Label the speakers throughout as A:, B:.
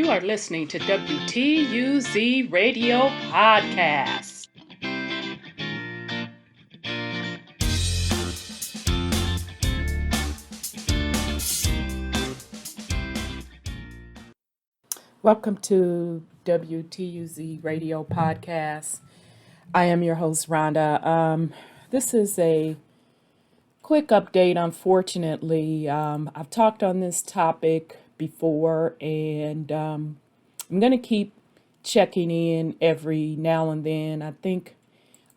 A: You are listening to WTUZ Radio Podcast. Welcome to WTUZ Radio Podcast. I am your host, Rhonda. This is a quick update. Unfortunately, I've talked on this topic before, and I'm going to keep checking in every now and then. I think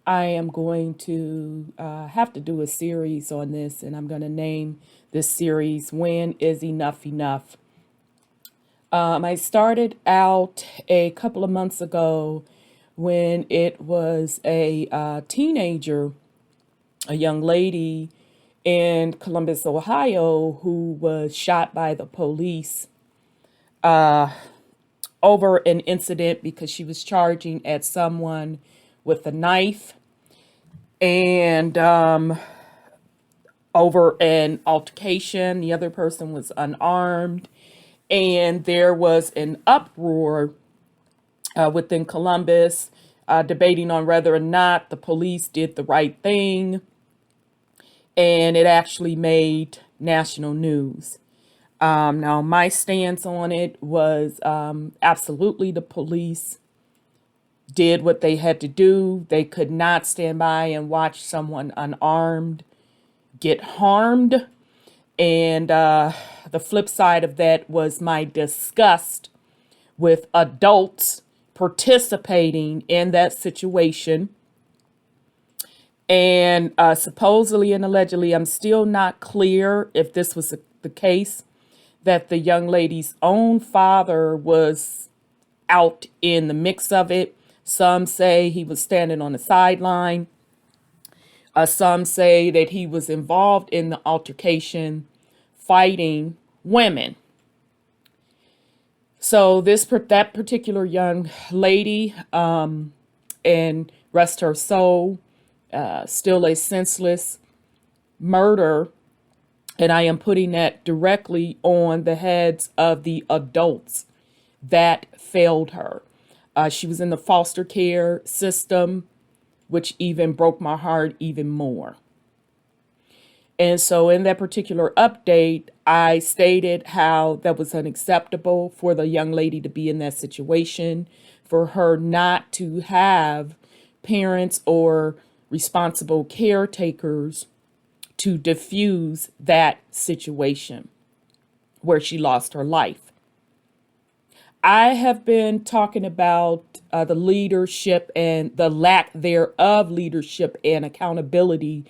A: I am going to have to do a series on this, and I'm going to name this series When Is Enough Enough? I started out a couple of months ago when it was a teenager, a young lady in Columbus, Ohio, who was shot by the police over an incident because she was charging at someone with a knife and over an altercation. The other person was unarmed. And there was an uproar within Columbus, debating on whether or not the police did the right thing. And it actually made national news. Now, my stance on it was absolutely the police did what they had to do. They could not stand by and watch someone unarmed get harmed. And the flip side of that was my disgust with adults participating in that situation. And supposedly and allegedly, I'm still not clear if this was the case, that the young lady's own father was out in the mix of it. Some say he was standing on the sideline. Some say that he was involved in the altercation, fighting women. So that particular young lady, and rest her soul, still a senseless murder, and I am putting that directly on the heads of the adults that failed her. She was in the foster care system, which even broke my heart even more. And so in that particular update, I stated how that was unacceptable for the young lady to be in that situation, for her not to have parents or responsible caretakers to diffuse that situation where she lost her life. I have been talking about the leadership and the lack thereof leadership and accountability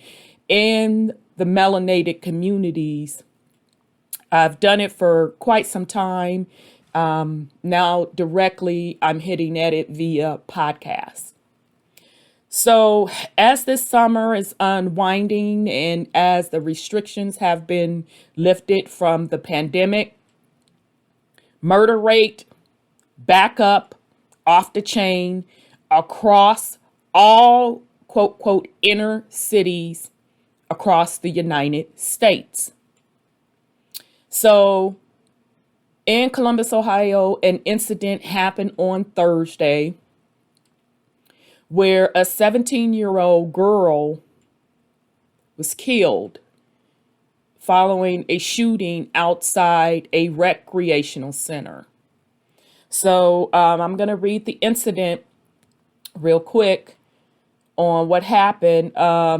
A: in the melanated communities. I've done it for quite some time. Now directly I'm hitting at it via podcast. So as this summer is unwinding and as the restrictions have been lifted from the pandemic, murder rate back up off the chain across all quote, quote, inner cities across the United States. So in Columbus, Ohio, an incident happened on Thursday where a 17-year-old girl was killed following a shooting outside a recreational center. So I'm going to read the incident real quick on what happened.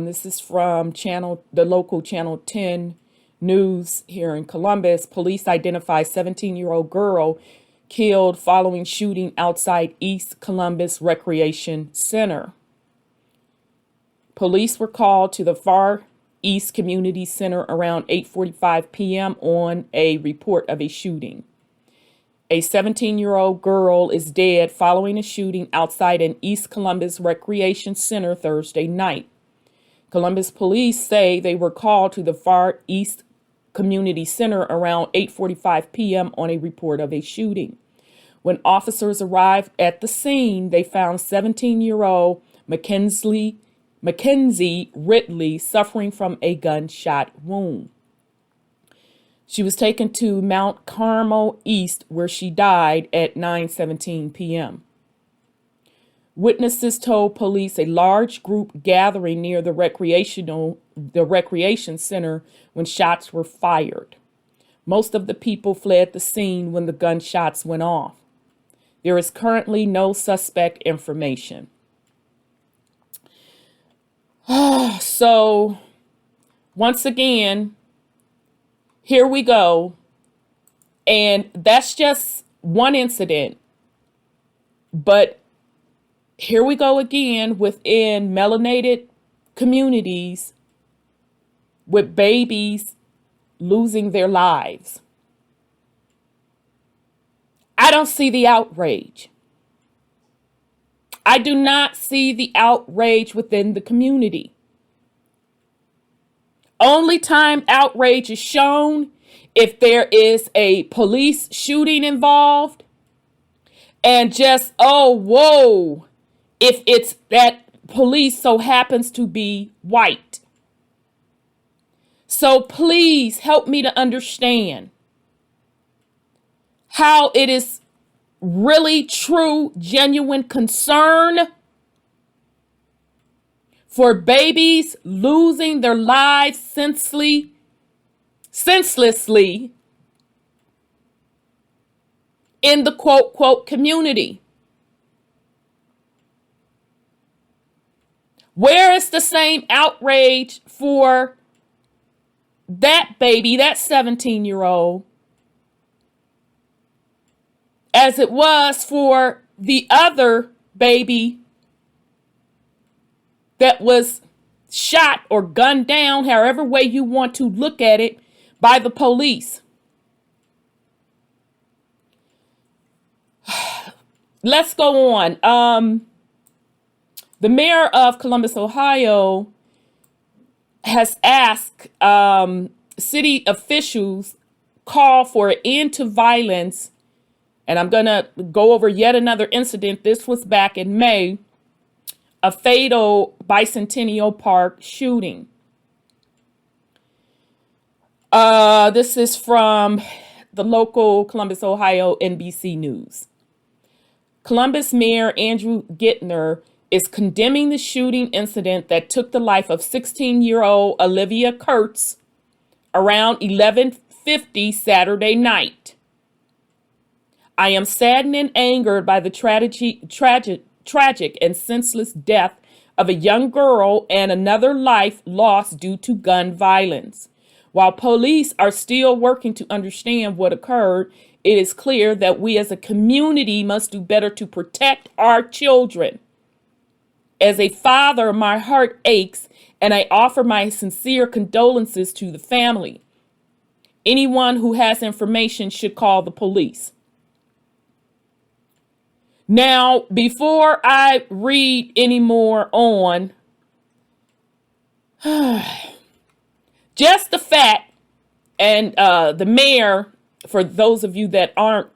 A: This is from the local Channel 10 news here in Columbus. Police identify 17-year-old girl killed following shooting outside East Columbus Recreation Center. Police were called to the Far East Community Center around 8:45 p.m. on a report of a shooting. A 17-year-old girl is dead following a shooting outside an East Columbus Recreation Center Thursday night. Columbus police say they were called to the Far East Community Center around 8:45 p.m. on a report of a shooting. When officers arrived at the scene, they found 17-year-old Mackenzie Ridley suffering from a gunshot wound. She was taken to Mount Carmel East, where she died at 9:17 p.m. Witnesses told police a large group gathering near the recreation center when shots were fired. Most of the people fled the scene when the gunshots went off. There is currently no suspect information. So, once again, here we go. And that's just one incident. But here we go again within melanated communities with babies losing their lives. I don't see the outrage. I do not see the outrage within the community. Only time outrage is shown if there is a police shooting involved, and just, oh, whoa, if it's that police so happens to be white. So please help me to understand how it is really true, genuine concern for babies losing their lives senselessly in the quote community. Where is the same outrage for that baby, that 17-year-old, as it was for the other baby that was shot or gunned down, however way you want to look at it, by the police? Let's go on. The mayor of Columbus, Ohio, has asked city officials call for an end to violence. And I'm going to go over yet another incident. This was back in May, a fatal Bicentennial Park shooting. This is from the local Columbus, Ohio NBC News. Columbus Mayor Andrew Gittner is condemning the shooting incident that took the life of 16-year-old Olivia Kurtz around 11:50 Saturday night. I am saddened and angered by the tragic and senseless death of a young girl and another life lost due to gun violence. While police are still working to understand what occurred, it is clear that we as a community must do better to protect our children. As a father, my heart aches, and I offer my sincere condolences to the family. Anyone who has information should call the police. Now, before I read any more on, just the fact, and the mayor, for those of you that aren't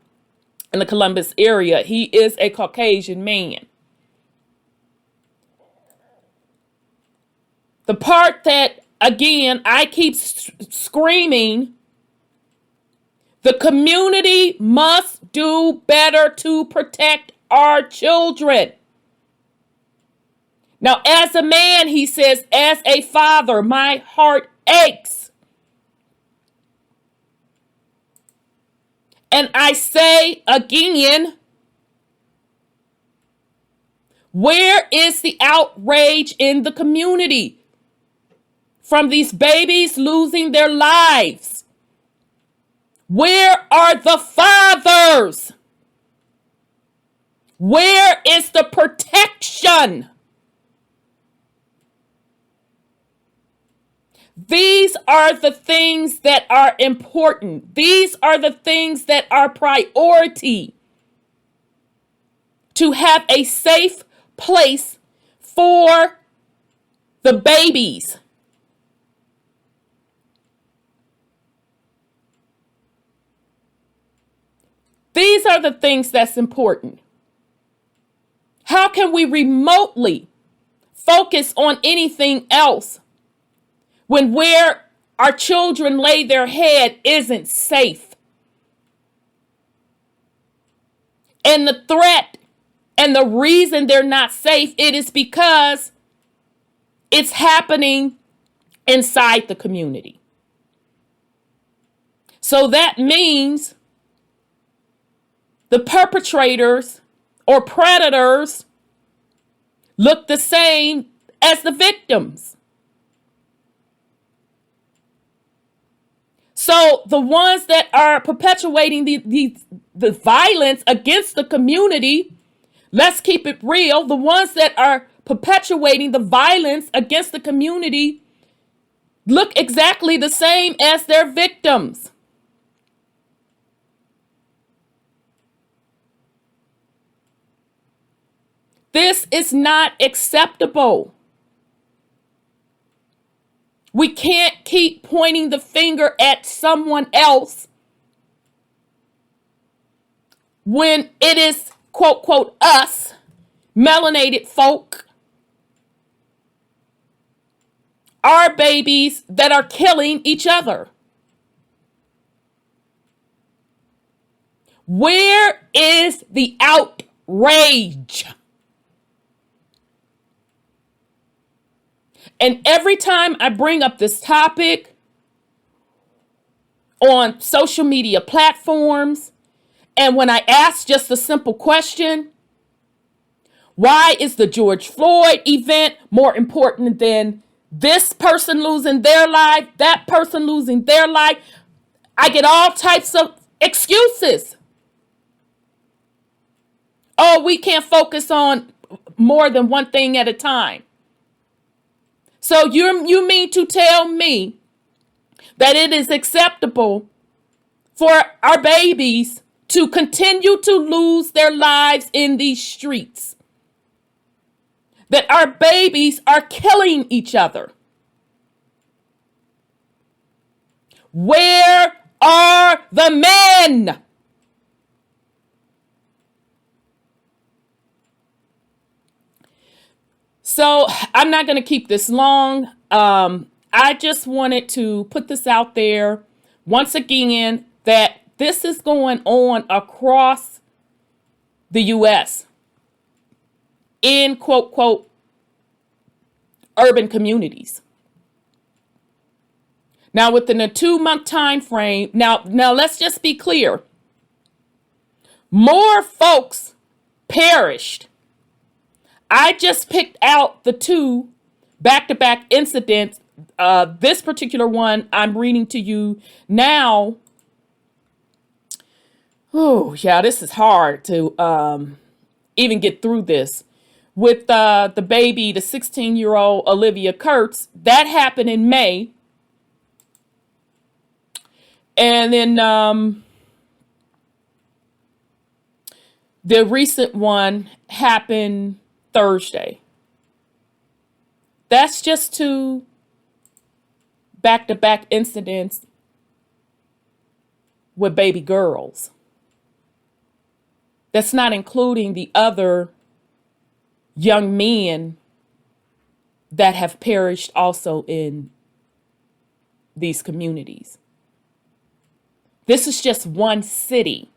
A: in the Columbus area, he is a Caucasian man. The part that, again, I keep screaming, the community must do better to protect our children. Now, as a man, he says, as a father, my heart aches. And I say again, where is the outrage in the community from these babies losing their lives? Where are the fathers? Where is the protection? These are the things that are important. These are the things that are priority. To have a safe place for the babies. These are the things that's important. How can we remotely focus on anything else when where our children lay their head isn't safe. And the threat and the reason they're not safe, it is because it's happening inside the community. So that means the perpetrators or predators look the same as the victims. So the ones that are perpetuating the violence against the community, let's keep it real, the ones that are perpetuating the violence against the community look exactly the same as their victims. This is not acceptable. We can't keep pointing the finger at someone else when it is, quote, quote, us, melanated folk, our babies that are killing each other. Where is the outrage? And every time I bring up this topic on social media platforms, and when I ask just a simple question, why is the George Floyd event more important than this person losing their life, that person losing their life? I get all types of excuses. Oh, we can't focus on more than one thing at a time. So you mean to tell me that it is acceptable for our babies to continue to lose their lives in these streets? That our babies are killing each other? Where are the men? So I'm not going to keep this long. I just wanted to put this out there once again that this is going on across the U.S. in quote, quote, urban communities. Now, within a 2-month time frame, now let's just be clear. More folks perished. I just picked out the 2 back-to-back incidents. This particular one I'm reading to you now. Oh, yeah, this is hard to even get through this. With the baby, the 16-year-old Olivia Kurtz, that happened in May. And then the recent one happened Thursday. That's just 2 back-to-back incidents with baby girls. That's not including the other young men that have perished also in these communities. This is just one city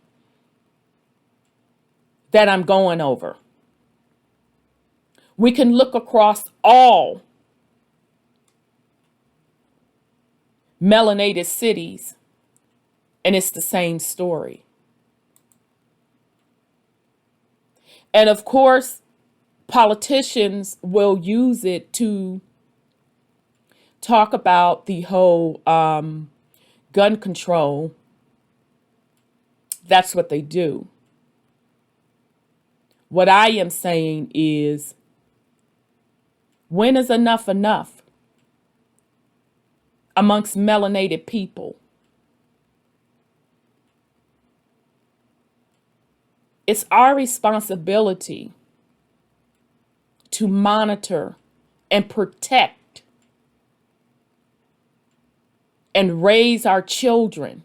A: that I'm going over. We can look across all melanated cities, and it's the same story. And of course, politicians will use it to talk about the whole gun control. That's what they do. What I am saying is, when is enough enough amongst melanated people? It's our responsibility to monitor and protect and raise our children.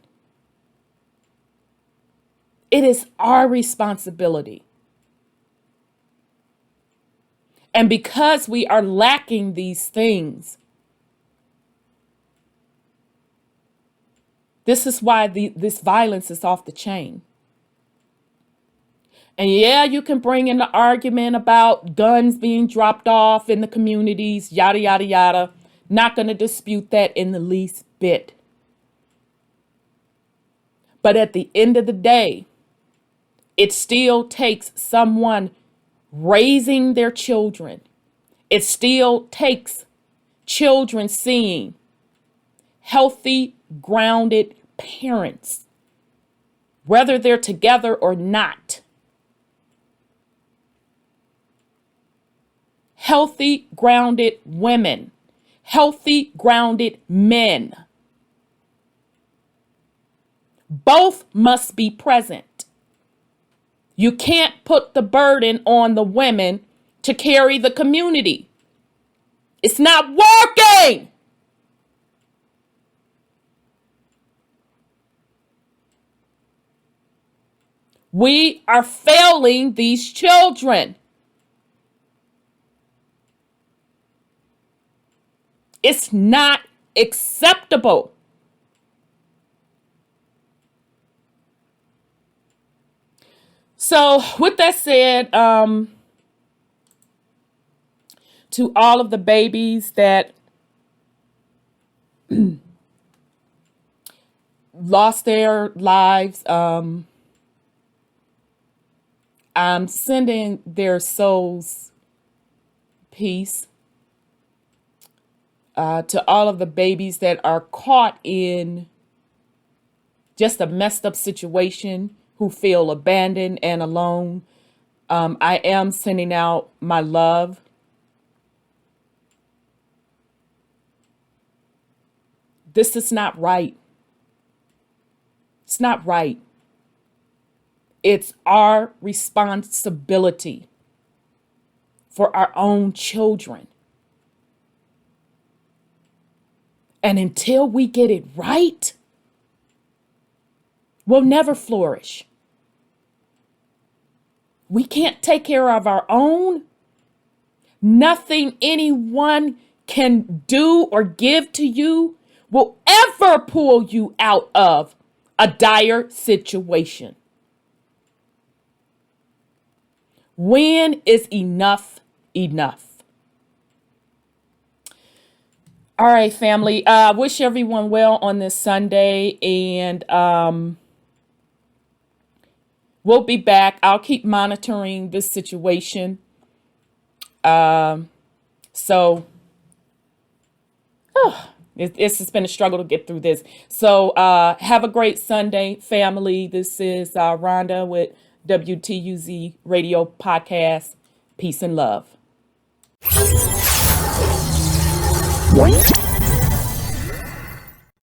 A: It is our responsibility. And because we are lacking these things, This is why this violence is off the chain. And yeah, you can bring in the argument about guns being dropped off in the communities, yada, yada, yada. Not going to dispute that in the least bit. But at the end of the day, it still takes someone raising their children. It still takes children seeing healthy, grounded parents, whether they're together or not. Healthy, grounded women, healthy, grounded men. Both must be present. You can't put the burden on the women to carry the community. It's not working. We are failing these children. It's not acceptable. So with that said, to all of the babies that lost their lives, I'm sending their souls peace. To all of the babies that are caught in just a messed up situation, who feel abandoned and alone, I am sending out my love. This is not right. It's not right. It's our responsibility for our own children. And until we get it right, we'll never flourish. We can't take care of our own. Nothing anyone can do or give to you will ever pull you out of a dire situation. When is enough enough? All right, family. Wish everyone well on this Sunday, and we'll be back. I'll keep monitoring this situation. It's just been a struggle to get through this. So have a great Sunday, family. This is Rhonda with WTUZ Radio Podcast. Peace and love.